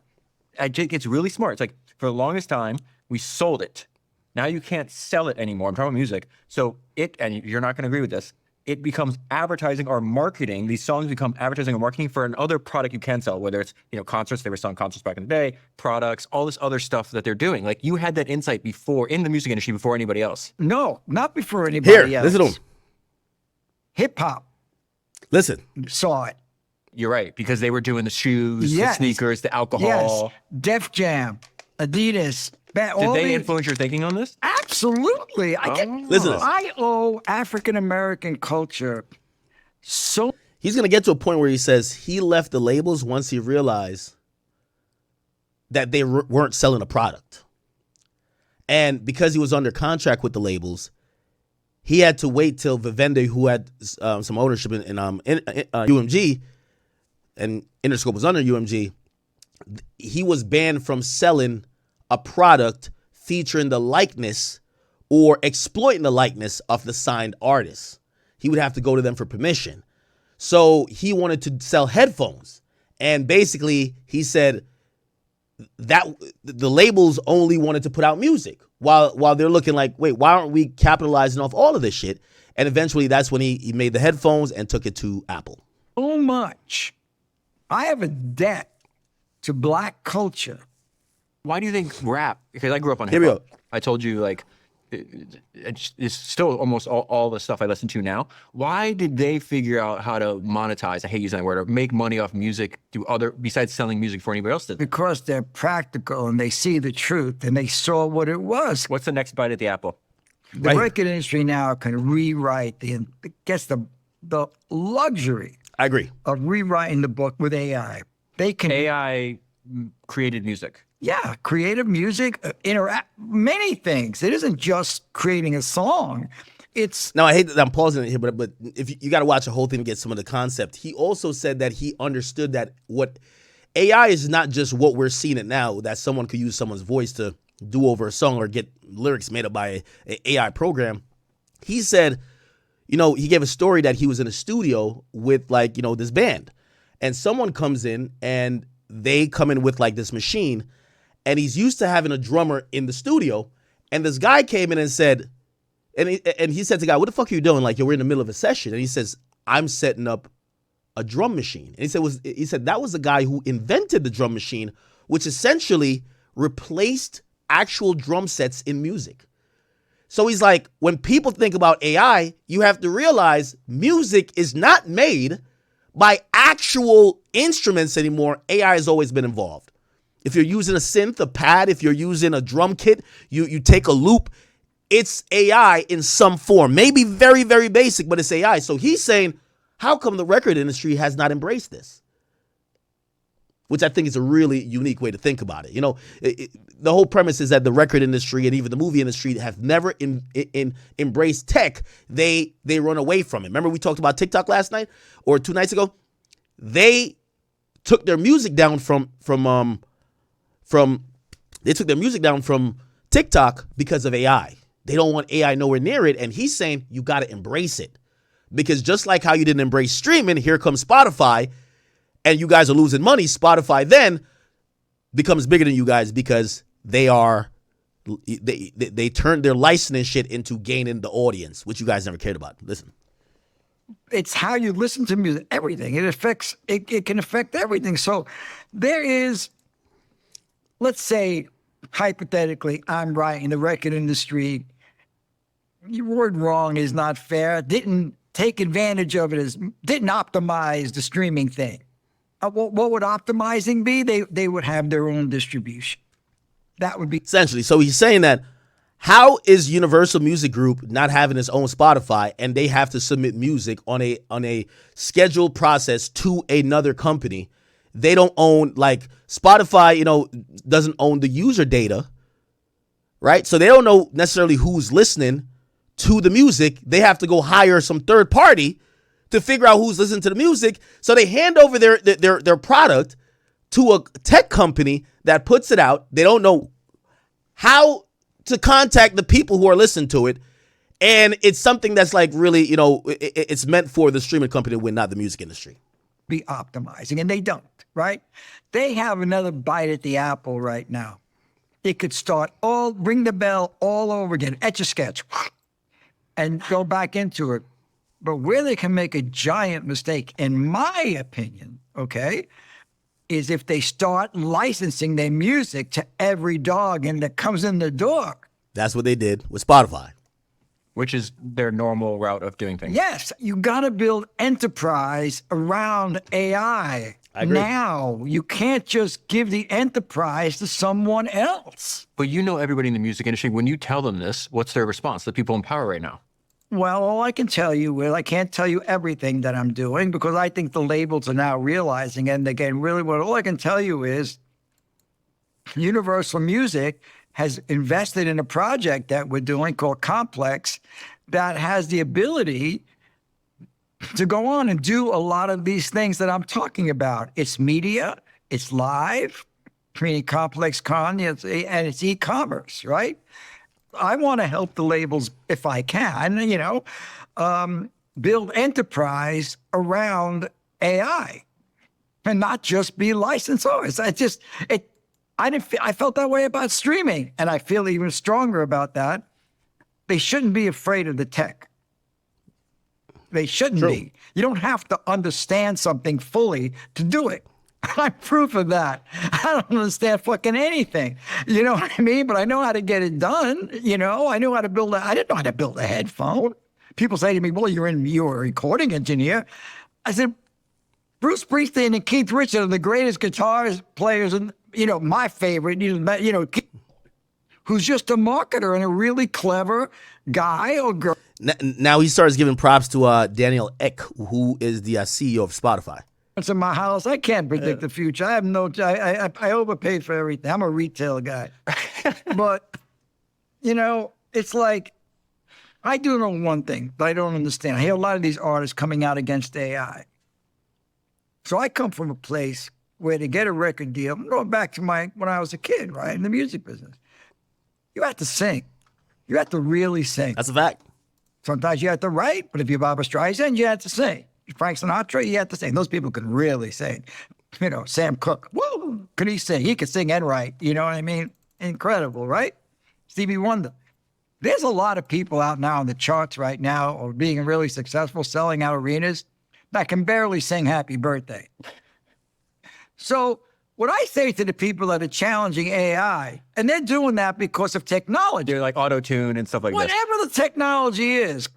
I think it's really smart. It's like, for the longest time, we sold it. Now you can't sell it anymore. I'm talking about music. So and you're not going to agree with this, it becomes advertising or marketing. These songs become advertising or marketing for another product you can sell, whether it's, concerts. They were selling concerts back in the day, products, all this other stuff that they're doing. Like, you had that insight before in the music industry before anybody else. No, not before anybody else. Listen to him. Hip hop Listen. saw it. You're right, because they were doing the shoes, Yes. the sneakers, the alcohol. Yes. Def Jam, Adidas. Did they influence your thinking on this? Absolutely. Listen. I owe African American culture so. He's going to get to a point where he says he left the labels once he realized that they weren't selling a product. And because he was under contract with the labels, he had to wait till Vivendi, who had some ownership in UMG, and Interscope was under UMG, he was banned from selling a product featuring the likeness or exploiting the likeness of the signed artist. He would have to go to them for permission. So he wanted to sell headphones. And basically, he said that the labels only wanted to put out music while they're looking like, wait, why aren't we capitalizing off all of this shit? And eventually, that's when he made the headphones and took it to Apple. So much. I have a debt to black culture. Why do you think rap? Because I grew up on Here we hip hop. go. I told you, like, it's still almost all the stuff I listen to now. Why did they figure out how to monetize? I hate using that word. Or make money off music besides selling music for anybody else did? Because they're practical and they see the truth and they saw what it was. What's the next bite at the apple? The record industry now can rewrite gets the luxury. I agree. Of rewriting the book with AI. They can AI created music. Yeah, creative music, many things. It isn't just creating a song. It's Now, I hate that I'm pausing it here, but if you got to watch the whole thing to get some of the concept. He also said that he understood that what AI is not just what we're seeing it now, that someone could use someone's voice to do over a song or get lyrics made up by an AI program. He said, he gave a story that he was in a studio with this band, and someone comes in and they come in with this machine, and he's used to having a drummer in the studio, and this guy came in and said, and he said to the guy, "What the fuck are you doing? We're in the middle of a session." And he says, "I'm setting up a drum machine." And he said that was the guy who invented the drum machine, which essentially replaced actual drum sets in music. So he's like, when people think about AI, you have to realize music is not made by actual instruments anymore. AI has always been involved. If you're using a synth, a pad, if you're using a drum kit, you take a loop, it's AI in some form. Maybe very, very basic, but it's AI. So he's saying, how come the record industry has not embraced this? Which I think is a really unique way to think about it. The whole premise is that the record industry and even the movie industry have never embraced tech. They run away from it. Remember we talked about TikTok last night or 2 nights ago? They took their music down from TikTok because of AI. They don't want AI nowhere near it. And he's saying you got to embrace it, because just like how you didn't embrace streaming, here comes Spotify, and you guys are losing money. Spotify then becomes bigger than you guys because they turned their licensing shit into gaining the audience, which you guys never cared about. Listen. It's how you listen to music, everything. It can affect everything. So there is, let's say, hypothetically, I'm right in the record industry. Your word wrong is not fair. Didn't take advantage of it, didn't optimize the streaming thing. What would optimizing be? They would have their own distribution. That would be essentially. So he's saying that how is Universal Music Group not having its own Spotify, and they have to submit music on a scheduled process to another company? They don't own, Spotify, doesn't own the user data, right? So they don't know necessarily who's listening to the music. They have to go hire some third party to figure out who's listening to the music. So they hand over their product to a tech company that puts it out. They don't know how to contact the people who are listening to it. And it's something that's really, it's meant for the streaming company to win, not the music industry. Be optimizing, and they don't, right? They have another bite at the apple right now. It could start ring the bell all over again, Etch-a-Sketch, and go back into it. But where they can make a giant mistake, in my opinion, okay, is if they start licensing their music to every dog that comes in the door. That's what they did with Spotify. Which is their normal route of doing things. Yes, you got to build enterprise around AI. I agree. Now, you can't just give the enterprise to someone else. But everybody in the music industry, when you tell them this, what's their response? The people in power right now. Well, all I can tell you is I can't tell you everything that I'm doing, because I think the labels are now realizing, and again, really all I can tell you is Universal Music has invested in a project that we're doing called Complex that has the ability to go on and do a lot of these things that I'm talking about. It's media, it's live, meaning Complex Con, and it's e-commerce, right? I want to help the labels if I can, build enterprise around AI and not just be licensors. I felt that way about streaming, and I feel even stronger about that. They shouldn't be afraid of the tech. They shouldn't be. You don't have to understand something fully to do it. I'm proof of that. I don't understand fucking anything. You know what I mean? But I know how to get it done. You know, I know how to build I didn't know how to build a headphone. People say to me, well, you're a recording engineer. I said, Bruce Springsteen and Keith Richards are the greatest guitar players, and my favorite, who's just a marketer and a really clever guy or girl. Now he starts giving props to Daniel Ek, who is the CEO of Spotify. It's in my house. I can't predict the future. I have I overpaid for everything. I'm a retail guy. But, it's like, I do know one thing, but I don't understand. I hear a lot of these artists coming out against AI. So I come from a place where to get a record deal, I'm going back to when I was a kid, right, in the music business. You have to sing. You have to really sing. That's a fact. Sometimes you have to write, but if you're Barbra Streisand, you have to sing. Frank Sinatra, you have to sing. Those people can really sing. Sam Cooke, woo, can he sing? He can sing and write. You know what I mean? Incredible, right? Stevie Wonder. There's a lot of people out now on the charts right now, or being really successful, selling out arenas, that can barely sing Happy Birthday. So what I say to the people that are challenging AI, and they're doing that because of technology. They're like auto-tune and stuff like that. Whatever the technology is.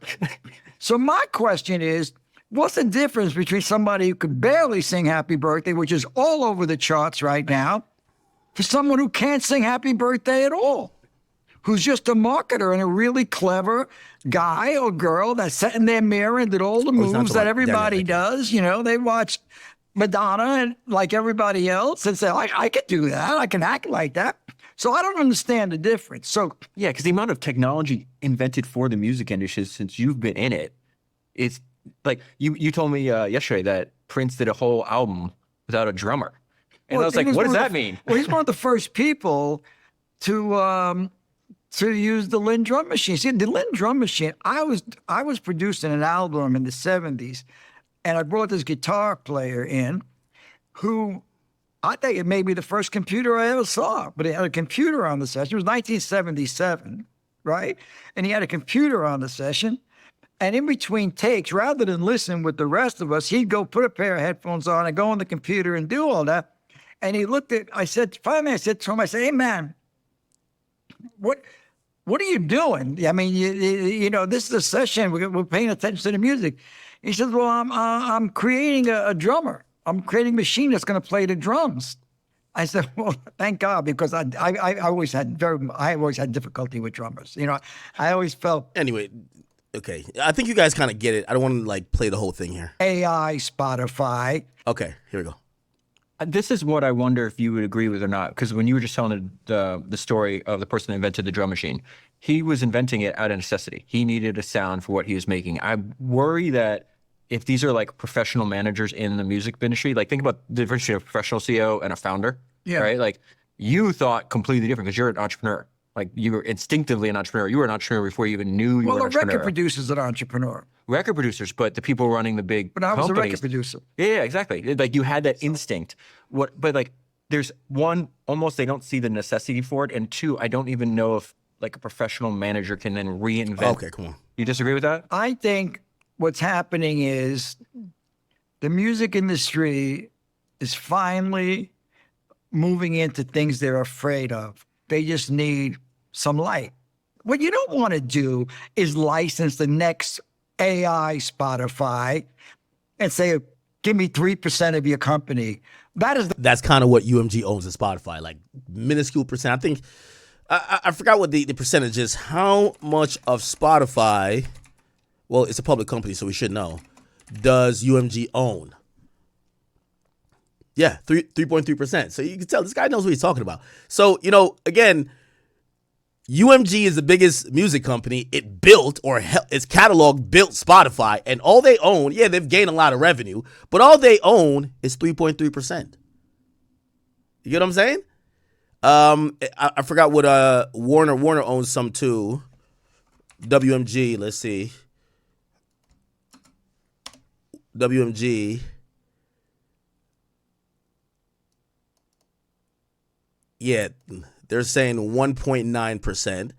So my question is, what's the difference between somebody who could barely sing Happy Birthday, which is all over the charts right now, for someone who can't sing Happy Birthday at all, who's just a marketer and a really clever guy or girl that sat in their mirror and did all the moves that everybody does. They watched Madonna and like everybody else and say, I could do that. I can act like that. So I don't understand the difference. So yeah, because the amount of technology invented for the music industry since you've been in it, it's like you told me yesterday that Prince did a whole album without a drummer. And I was like, what does that mean? Well, he's one of the first people to use the Lynn drum machine. See, the Lynn drum machine, I was producing an album in the 70s, and I brought this guitar player in who I think it may be the first computer I ever saw, but he had a computer on the session. It was 1977, right? And he had a computer on the session. And in between takes, rather than listen with the rest of us, he'd go put a pair of headphones on and go on the computer and do all that. And he looked at, finally I said to him, hey, man, what are you doing? I mean, this is a session. We're paying attention to the music. He says, well, I'm creating a drummer. I'm creating a machine that's going to play the drums. I said, well, thank God, because I always had difficulty with drummers. I always felt. Anyway, okay. I think you guys kind of get it. I don't want to play the whole thing here. AI, Spotify. Okay, here we go. This is what I wonder if you would agree with or not, because when you were just telling the story of the person that invented the drum machine, he was inventing it out of necessity. He needed a sound for what he was making. I worry that if these are professional managers in the music industry, think about the difference between a professional CEO and a founder, right? You thought completely different because you're an entrepreneur. You were instinctively an entrepreneur. You were an entrepreneur before you even knew you were an entrepreneur. Well, a record producer's an entrepreneur. Record producers, but the people running the big But I was companies, a record producer. Yeah, exactly. You had that instinct. But there's one, almost they don't see the necessity for it, and two, I don't even know if a professional manager can then reinvent. Okay, come on. You disagree with that? I think what's happening is the music industry is finally moving into things they're afraid of. They just need some light. What you don't want to do is license the next AI Spotify and say, give me 3% of your company. That's kind of what UMG owns in Spotify, minuscule percent. I think, I forgot what the percentage is. How much of Spotify, well, it's a public company, so we should know, does UMG own? Yeah, 3.3%. So you can tell this guy knows what he's talking about. So, again, UMG is the biggest music company. It built, or its catalog built Spotify, and all they own, they've gained a lot of revenue, but all they own is 3.3%. You get what I'm saying? I forgot what Warner owns some too. WMG, let's see. WMG. Yeah, they're saying 1.9%.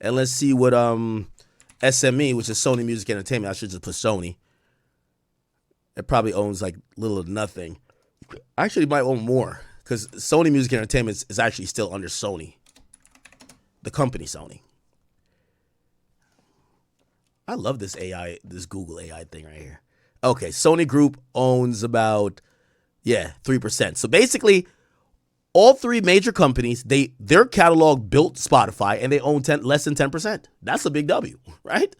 And let's see what SME, which is Sony Music Entertainment. I should just put Sony. It probably owns little or nothing. actually might own more because Sony Music Entertainment is actually still under Sony, the company Sony. I love this Google AI thing right here. Okay, Sony Group owns about 3%. So basically, all three major companies, their catalog built Spotify, and they own less than 10%. That's a big W, right?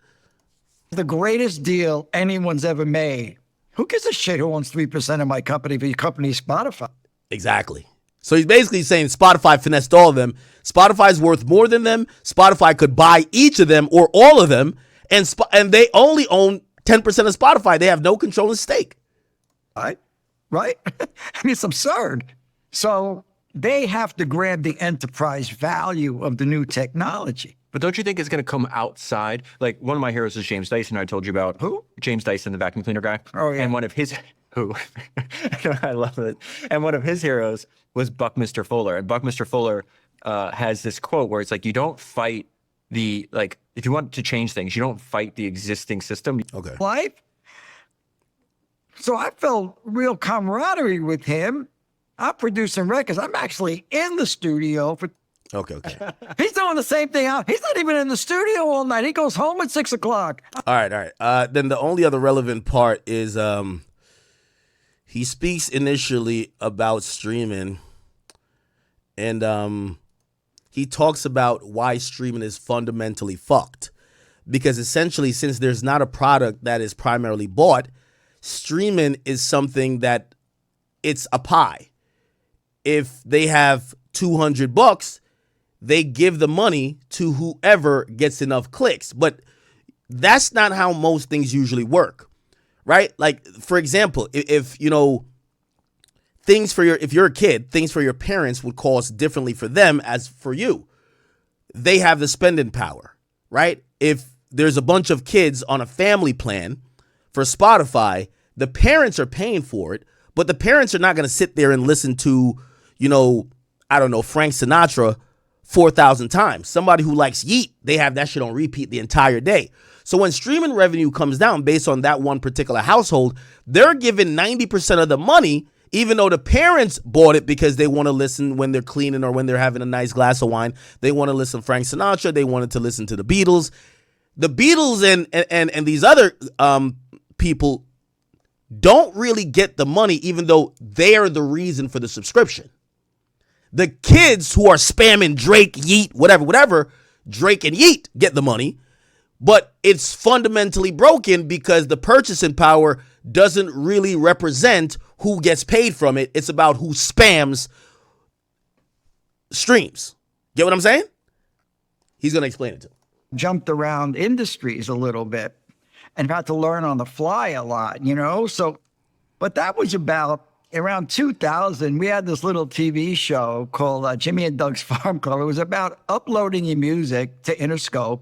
The greatest deal anyone's ever made. Who gives a shit who owns 3% of my company if your company's Spotify? Exactly. So he's basically saying Spotify finessed all of them. Spotify's worth more than them. Spotify could buy each of them or all of them, and they only own 10% of Spotify. They have no controlling stake. Right? I mean, it's absurd. So they have to grab the enterprise value of the new technology. But don't you think it's going to come outside? Like, one of my heroes is James Dyson, I told you about. Who? James Dyson, the vacuum cleaner guy. Oh, yeah. And one of his, I love it. And one of his heroes was Buckminster Fuller. And Buckminster Fuller has this quote where it's like, you don't fight if you want to change things, you don't fight the existing system. Okay. Life. So I felt real camaraderie with him. I'm producing records. I'm actually in the studio for. Okay. He's doing the same thing. He's not even in the studio all night. He goes home at 6 o'clock. All right. Then the only other relevant part is he speaks initially about streaming, and he talks about why streaming is fundamentally fucked. Because essentially, since there's not a product that is primarily bought, streaming is something that it's a pie. If they have $200, they give the money to whoever gets enough clicks. But that's not how most things usually work, right? Like, for example, if you're a kid, things for your parents would cost differently for them as for you. They have the spending power, right? If there's a bunch of kids on a family plan for Spotify, the parents are paying for it, but the parents are not going to sit there and listen to, Frank Sinatra 4,000 times. Somebody who likes Yeet, they have that shit on repeat the entire day. So when streaming revenue comes down based on that one particular household, they're giving 90% of the money, even though the parents bought it because they want to listen when they're cleaning or when they're having a nice glass of wine. They want to listen to Frank Sinatra. They wanted to listen to the Beatles. The Beatles and these other people don't really get the money, even though they are the reason for the subscription. The kids who are spamming Drake, Yeet, whatever, Drake and Yeet get the money, but it's fundamentally broken because the purchasing power doesn't really represent who gets paid from it. It's about who spams streams. Get what I'm saying? He's going to explain it to him. Jumped around industries a little bit and had to learn on the fly a lot, So, but that was about around 2000. We had this little TV show called Jimmy and Doug's Farm Club. It was about uploading your music to Interscope,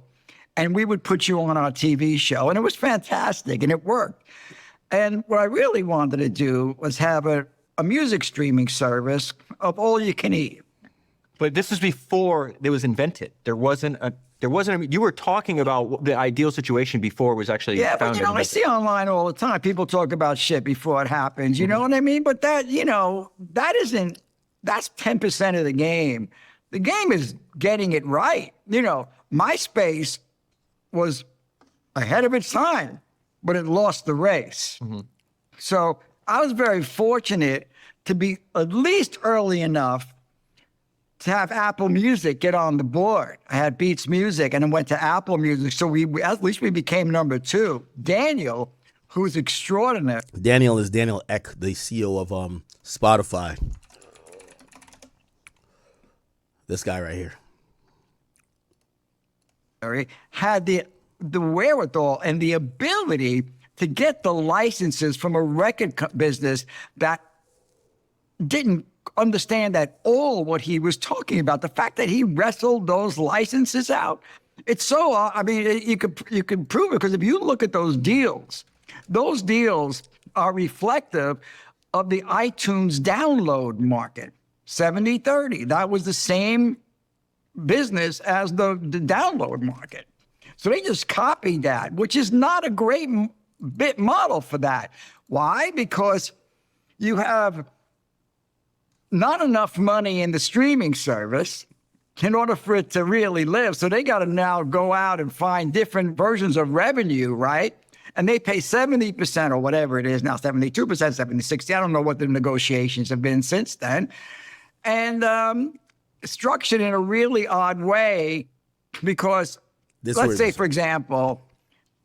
and we would put you on our TV show, and it was fantastic, and it worked. And what I really wanted to do was have a music streaming service of all you can eat. But this was before it was invented. You were talking about the ideal situation before it was actually founded. But I see online all the time, people talk about shit before it happens, you know what I mean? But that's 10% of the game. The game is getting it right. MySpace was ahead of its time, but it lost the race. Mm-hmm. So I was very fortunate to be at least early enough to have Apple Music get on the board. I had Beats Music and then went to Apple Music. So we at least we became number 2. Daniel, who's extraordinary. Daniel is Daniel Ek, the CEO of Spotify. This guy right here. Had the wherewithal and the ability to get the licenses from a record business that didn't understand at all what he was talking about. The fact that he wrestled those licenses out, it's so, you can prove it because if you look at those deals are reflective of the iTunes download market, 70-30. That was the same business as the download market. So they just copied that, which is not a great bit model for that. Why? Because you have not enough money in the streaming service in order for it to really live. So they got to now go out and find different versions of revenue, right? And they pay 70% or whatever it is now, 72%, 70, 60. I don't know what the negotiations have been since then. And structured in a really odd way because let's say, for example,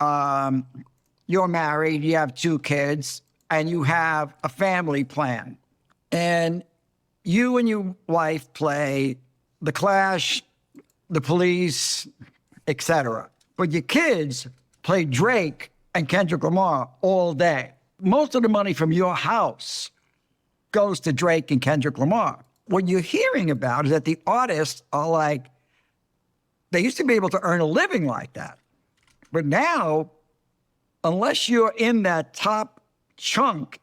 you're married, you have 2 kids, and you have a family plan. And you and your wife play The Clash, The Police, etc. But your kids play Drake and Kendrick Lamar all day. Most of the money from your house goes to Drake and Kendrick Lamar. What you're hearing about is that the artists are like, they used to be able to earn a living like that. But now, unless you're in that top chunk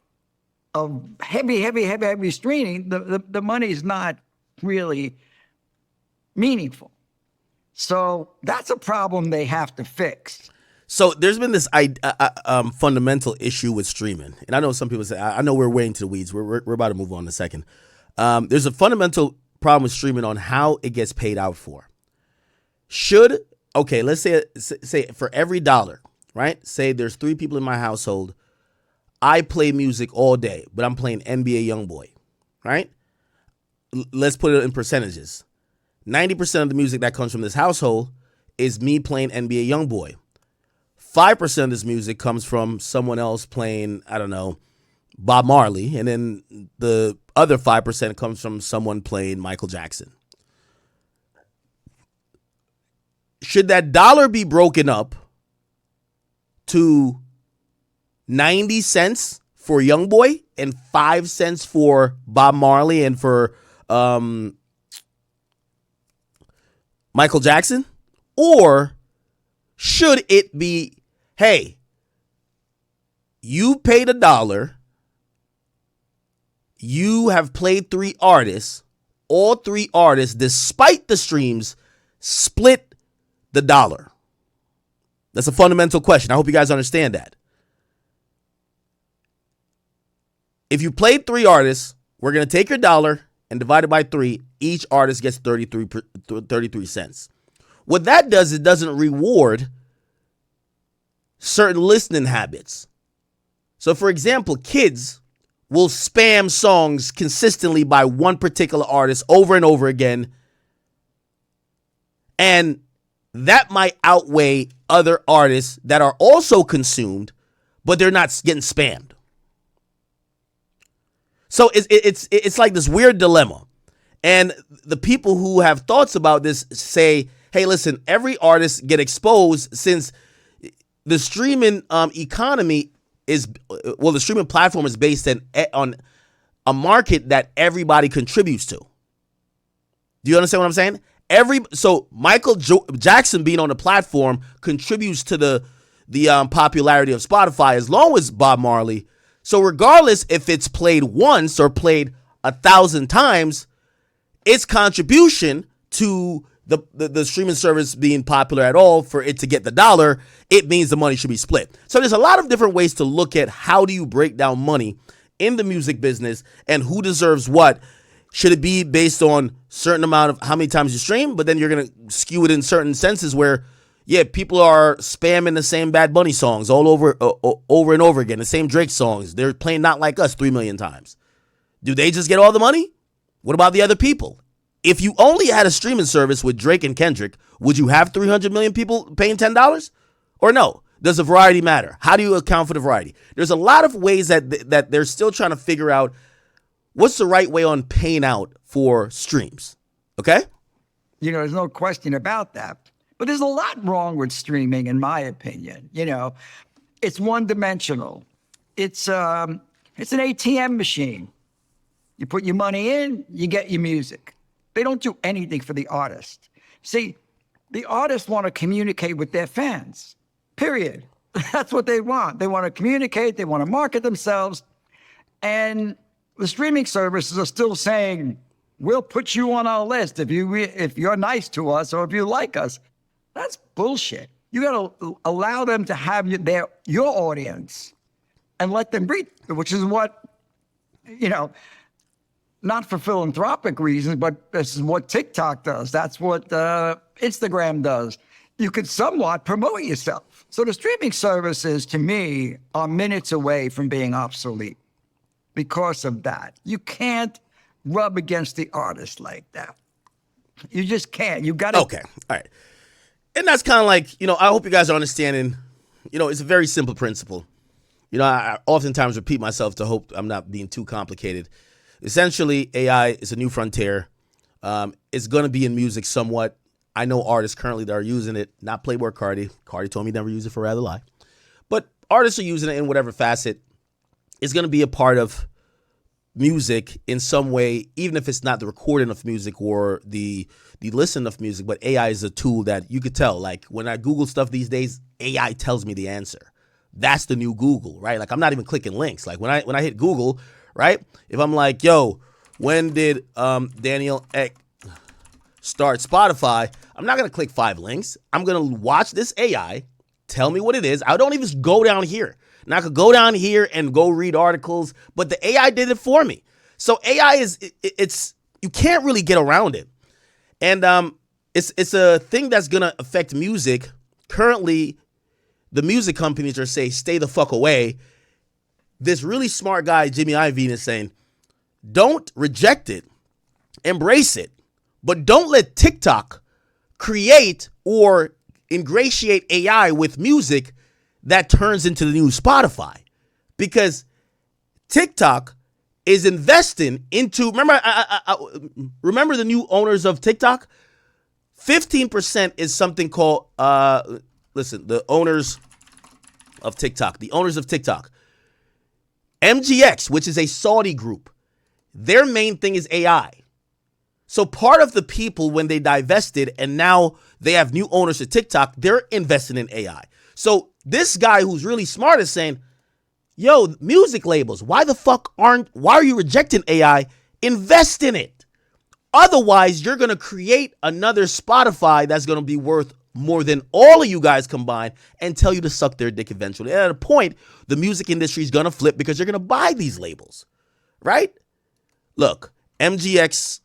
of heavy streaming, the money's not really meaningful. So that's a problem they have to fix. So there's been this fundamental issue with streaming. And I know some people say, I know we're way into the weeds. We're about to move on in a second. There's a fundamental problem with streaming on how it gets paid out for. Let's say for every dollar, right? Say there's 3 people in my household. I play music all day, but I'm playing NBA YoungBoy, right? Let's put it in percentages. 90% of the music that comes from this household is me playing NBA YoungBoy. 5% of this music comes from someone else playing, I don't know, Bob Marley. And then the other 5% comes from someone playing Michael Jackson. Should that dollar be broken up to 90 cents for YoungBoy and 5 cents for Bob Marley and for Michael Jackson? Or should it be, hey, you paid $1, you have played 3 artists, all 3 artists, despite the streams, split the dollar? That's a fundamental question. I hope you guys understand that. If you played 3 artists, we're going to take your dollar and divide it by 3. Each artist gets 33 cents. What that does, it doesn't reward certain listening habits. So, for example, kids will spam songs consistently by one particular artist over and over again. And that might outweigh other artists that are also consumed, but they're not getting spammed. So it's like this weird dilemma. And the people who have thoughts about this say, hey, listen, every artist get exposed since the streaming economy the streaming platform is based on a market that everybody contributes to. Do you understand what I'm saying? So Michael Jackson being on the platform contributes to the popularity of Spotify, as long as Bob Marley. So regardless if it's played once or played 1,000 times, its contribution to the streaming service being popular at all, for it to get the dollar, it means the money should be split. So there's a lot of different ways to look at how do you break down money in the music business and who deserves what. Should it be based on certain amount of how many times you stream, but then you're going to skew it in certain senses where, yeah, people are spamming the same Bad Bunny songs all over and over again, the same Drake songs. They're playing Not Like Us 3 million times. Do they just get all the money? What about the other people? If you only had a streaming service with Drake and Kendrick, would you have 300 million people paying $10? Or no? Does the variety matter? How do you account for the variety? There's a lot of ways that they're still trying to figure out what's the right way on paying out for streams. Okay? There's no question about that. But there's a lot wrong with streaming, in my opinion. It's one-dimensional. It's an ATM machine. You put your money in, you get your music. They don't do anything for the artist. See, the artists want to communicate with their fans, period. That's what they want. They want to communicate. They want to market themselves. And the streaming services are still saying, we'll put you on our list if you're nice to us or if you like us. That's bullshit. You got to allow them to have your audience and let them breathe, which is what, not for philanthropic reasons, but this is what TikTok does. That's what Instagram does. You could somewhat promote yourself. So the streaming services, to me, are minutes away from being obsolete because of that. You can't rub against the artist like that. You just can't. You got to. Okay. All right. And that's kind of like, I hope you guys are understanding, it's a very simple principle. I oftentimes repeat myself to hope I'm not being too complicated. Essentially, AI is a new frontier. It's going to be in music somewhat. I know artists currently that are using it, not Playboy Cardi. Cardi told me never use it for Rather Lie. But artists are using it in whatever facet. It's going to be a part of music in some way, even if it's not the recording of music or the listen of music. But AI is a tool that you could tell. Like when I Google stuff these days, AI tells me the answer. That's the new Google, right? Like I'm not even clicking links. Like when I hit Google, right? If I'm like, yo, when did Daniel Ek start Spotify? I'm not gonna click 5 links. I'm gonna watch this AI tell me what it is. I don't even go down here. Now I could go down here and go read articles, but the AI did it for me. So AI it's you can't really get around it, and it's a thing that's gonna affect music. Currently, the music companies are saying, stay the fuck away. This really smart guy, Jimmy Iovine, is saying, don't reject it, embrace it, but don't let TikTok create or ingratiate AI with music that turns into the new Spotify. Because TikTok is investing into, remember the new owners of TikTok? 15% is something called, the owners of TikTok, MGX, which is a Saudi group, their main thing is AI. So part of the people, when they divested and now they have new owners to TikTok, they're investing in AI. So this guy who's really smart is saying, yo, music labels, why are you rejecting AI? Invest in it. Otherwise, you're going to create another Spotify that's going to be worth more than all of you guys combined and tell you to suck their dick eventually. And at a point, the music industry is going to flip because you're going to buy these labels, right? Look, MGX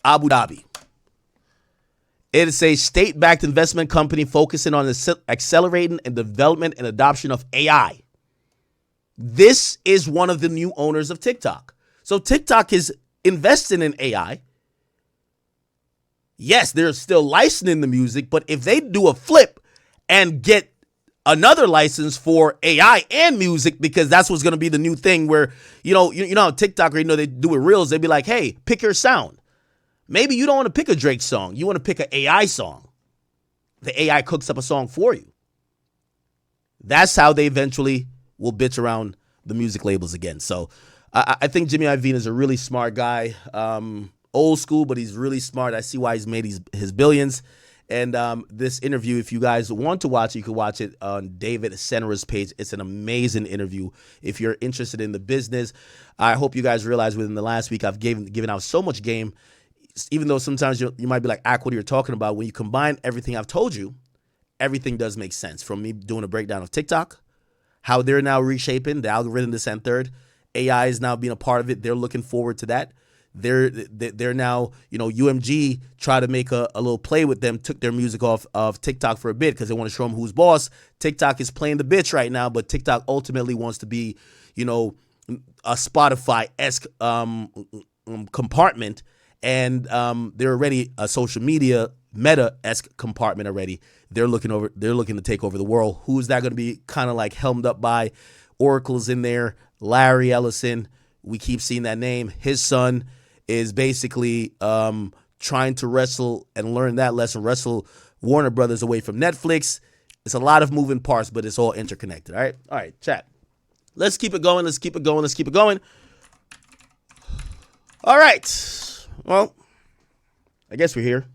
Abu Dhabi. It is a state-backed investment company focusing on accelerating and development and adoption of AI. This is one of the new owners of TikTok. So TikTok is investing in AI. Yes, they're still licensing the music, but if they do a flip and get another license for AI and music, because that's what's going to be the new thing where, you know how TikTok, or they do it reels, they'd be like, hey, pick your sound. Maybe you don't want to pick a Drake song. You want to pick an AI song. The AI cooks up a song for you. That's how they eventually will bitch around the music labels again. So I think Jimmy Iovine is a really smart guy. Old school, but he's really smart. I see why he's made his billions. And this interview, if you guys want to watch it, you can watch it on David Senra's page. It's an amazing interview. If you're interested in the business, I hope you guys realize within the last week I've given out so much game. Even though sometimes you might be like, what are you talking about? When you combine everything I've told you, everything does make sense. From me doing a breakdown of TikTok, how they're now reshaping the algorithm, this and third. AI is now being a part of it. They're looking forward to that. They're now, UMG tried to make a little play with them, took their music off of TikTok for a bit because they want to show them who's boss. TikTok is playing the bitch right now, but TikTok ultimately wants to be, a Spotify-esque compartment. And they're already a social media meta-esque compartment already. They're looking to take over the world. Who's that going to be kind of like helmed up by? Oracle's in there. Larry Ellison. We keep seeing that name. His son is basically trying to wrestle and learn that lesson, wrestle Warner Brothers away from Netflix. It's a lot of moving parts, but it's all interconnected. All right, chat. Let's keep it going. All right. Well, I guess we're here.